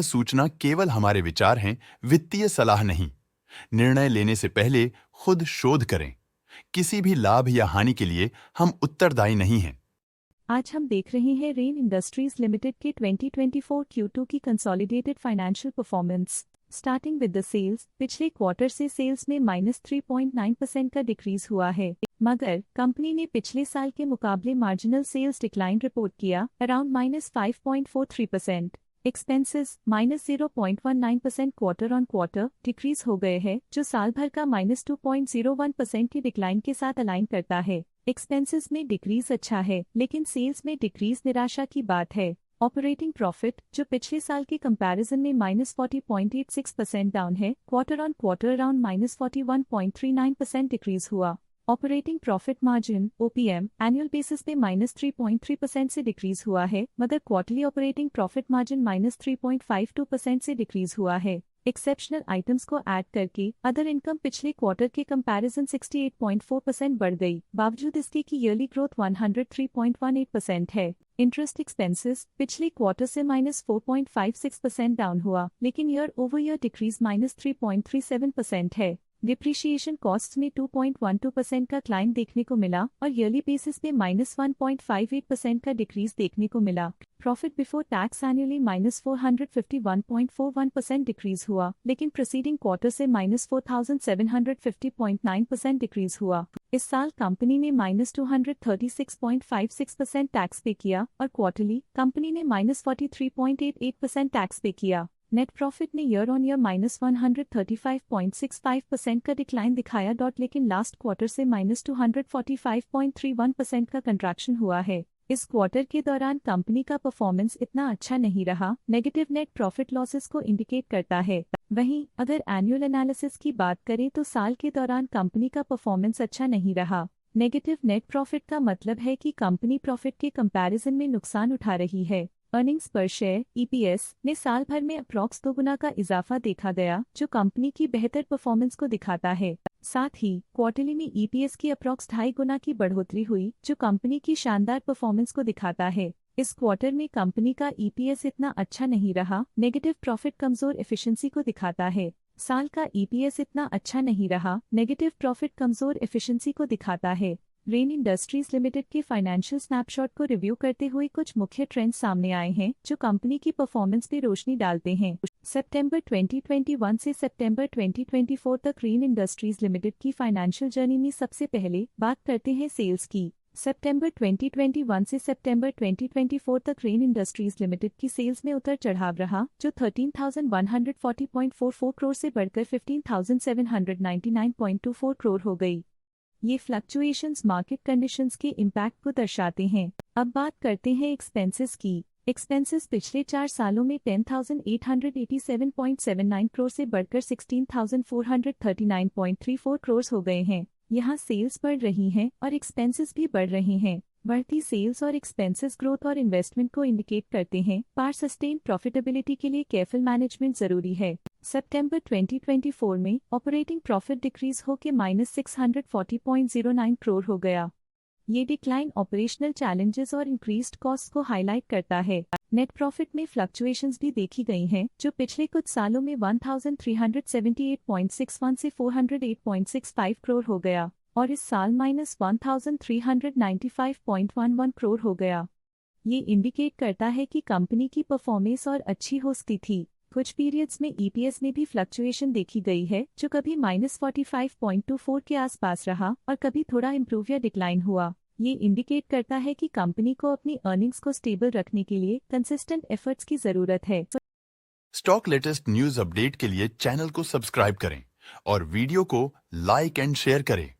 सूचना केवल हमारे विचार हैं, वित्तीय सलाह नहीं। निर्णय लेने से पहले खुद शोध करें। किसी भी लाभ या हानि के लिए हम उत्तरदायी नहीं हैं। आज हम देख रहे हैं रेन इंडस्ट्रीज लिमिटेड के 2024 Q2 की consolidated financial performance. Starting with the sales, पिछले क्वार्टर से सेल्स में -3.9% का डिक्रीज हुआ है, मगर कंपनी ने पिछले साल के मुकाबले मार्जिनल सेल्स डिक्लाइन रिपोर्ट किया, around -5.43%। Expenses -0.19% quarter on quarter decrease हो गए हैं, जो साल भर का -2.01% की डिक्लाइन के साथ अलाइन करता है। एक्सपेंसेस में डिक्रीज अच्छा है, लेकिन सेल्स में डिक्रीज निराशा की बात है। ऑपरेटिंग प्रॉफिट, जो पिछले साल के कंपैरिजन में -40.86% डाउन है, quarter on quarter around -41.39% decrease हुआ। Operating profit margin OPM annual basis पे -3.3% से डिक्रीज हुआ है, मगर क्वार्टरली ऑपरेटिंग प्रॉफिट मार्जिन -3.52% से डिक्रीज हुआ है। एक्सेप्शनल आइटम्स को ऐड करके अदर इनकम पिछले क्वार्टर के कंपैरिजन 68.4% बढ़ गई, बावजूद इसके की ईयरली ग्रोथ 103.18% है। इंटरेस्ट एक्सपेंसेस पिछले क्वार्टर से -4.56% डाउन हुआ, लेकिन ईयर ओवर ईयर डिक्रीज -3.37% है। डिप्रिशिएशन कॉस्ट्स में 2.12% का क्लाइम देखने को मिला और ईयरली बेसिस पे -1.58% का डिक्रीज देखने को मिला। Profit before tax annually -451.41% decrease हुआ, लेकिन प्रीसीडिंग क्वार्टर से -4750.9% डिक्रीज हुआ। इस साल कंपनी ने -236.56% टैक्स पे किया और क्वार्टरली कंपनी ने -43.88% टैक्स पे किया। नेट प्रॉफिट ने ईयर ऑन ईयर -135.65% का डिक्लाइन दिखाया, लेकिन लास्ट क्वार्टर से -245.31% का कंट्रैक्शन हुआ है। इस क्वार्टर के दौरान कंपनी का परफॉर्मेंस इतना अच्छा नहीं रहा, नेगेटिव नेट प्रॉफिट लॉसेस को इंडिकेट करता है। वहीं अगर एनुअल एनालिसिस की बात करें तो साल के दौरान कंपनी का परफॉर्मेंस अच्छा नहीं रहा। नेगेटिव नेट प्रॉफिट का मतलब है कि कंपनी प्रॉफिट के कंपैरिजन में नुकसान उठा रही है। अर्निंग्स पर शेयर EPS ने साल भर में अप्रॉक्स 2 गुना का इजाफा देखा गया, जो कंपनी की बेहतर परफॉर्मेंस को दिखाता है। साथ ही क्वार्टरली में EPS की अप्रॉक्स 2.5 गुना की बढ़ोतरी हुई, जो कंपनी की शानदार परफॉर्मेंस को दिखाता है। इस क्वार्टर में कंपनी का EPS इतना अच्छा नहीं रहा, नेगेटिव प्रॉफिट कमजोर एफिशिएंसी को दिखाता है। साल का EPS इतना अच्छा नहीं रहा, नेगेटिव प्रॉफिट कमजोर एफिशिएंसी को दिखाता है। रेन इंडस्ट्रीज लिमिटेड के फाइनेंशियल स्नैपशॉट को रिव्यू करते हुए कुछ मुख्य ट्रेंड्स सामने आए हैं, जो कंपनी की परफॉर्मेंस पे रोशनी डालते हैं। सितंबर 2021 से सितंबर 2024 तक रेन इंडस्ट्रीज लिमिटेड की फाइनेंशियल जर्नी में सबसे पहले बात करते हैं सेल्स की। सितंबर 2021 से सितंबर 2024 तक रेन इंडस्ट्रीज लिमिटेड की सेल्स में उतर चढ़ाव रहा, जो 13,140.44 करोड़ से बढ़कर 15,799.24 करोड़ हो गई। ये फ्लक्चुएशंस मार्केट कंडीशंस के इम्पैक्ट को दर्शाते हैं। अब बात करते हैं एक्सपेंसेस की। एक्सपेंसेस पिछले 4 सालों में 10,887.79 करोड़ से बढ़कर 16,439.34 करोड़ हो गए हैं। यहाँ सेल्स बढ़ रही हैं और एक्सपेंसेस भी बढ़ रहे हैं। बढ़ती सेल्स और एक्सपेंसेस ग्रोथ और इन्वेस्टमेंट को इंडिकेट करते हैं, पर सस्टेन प्रॉफिटेबिलिटी के लिए केयरफुल मैनेजमेंट जरूरी है। सितंबर 2024 में ऑपरेटिंग प्रॉफिट डिक्रीज होकर -640.09 करोड़ हो गया। ये डिक्लाइन ऑपरेशनल चैलेंजेस और इंक्रीज्ड कॉस्ट को हाईलाइट करता है। नेट प्रॉफिट में फ्लक्चुएशंस भी देखी गई हैं, जो पिछले कुछ सालों में 1378.61 से 408.65 करोड़ हो गया और इस साल -1395.11 करोड़ हो गया। ये इंडिकेट करता है कि कंपनी की परफॉर्मेंस और अच्छी हो सकती थी। कुछ पीरियड्स में EPS में भी फ्लक्चुएशन देखी गई है, जो कभी -45.24 के आसपास रहा और कभी थोड़ा इम्प्रूव या डिक्लाइन हुआ। ये इंडिकेट करता है कि कंपनी को अपनी अर्निंग्स को स्टेबल रखने के लिए कंसिस्टेंट एफर्ट्स की जरूरत है। स्टॉक लेटेस्ट न्यूज अपडेट के लिए चैनल को सब्सक्राइब करें और वीडियो को लाइक एंड शेयर करें।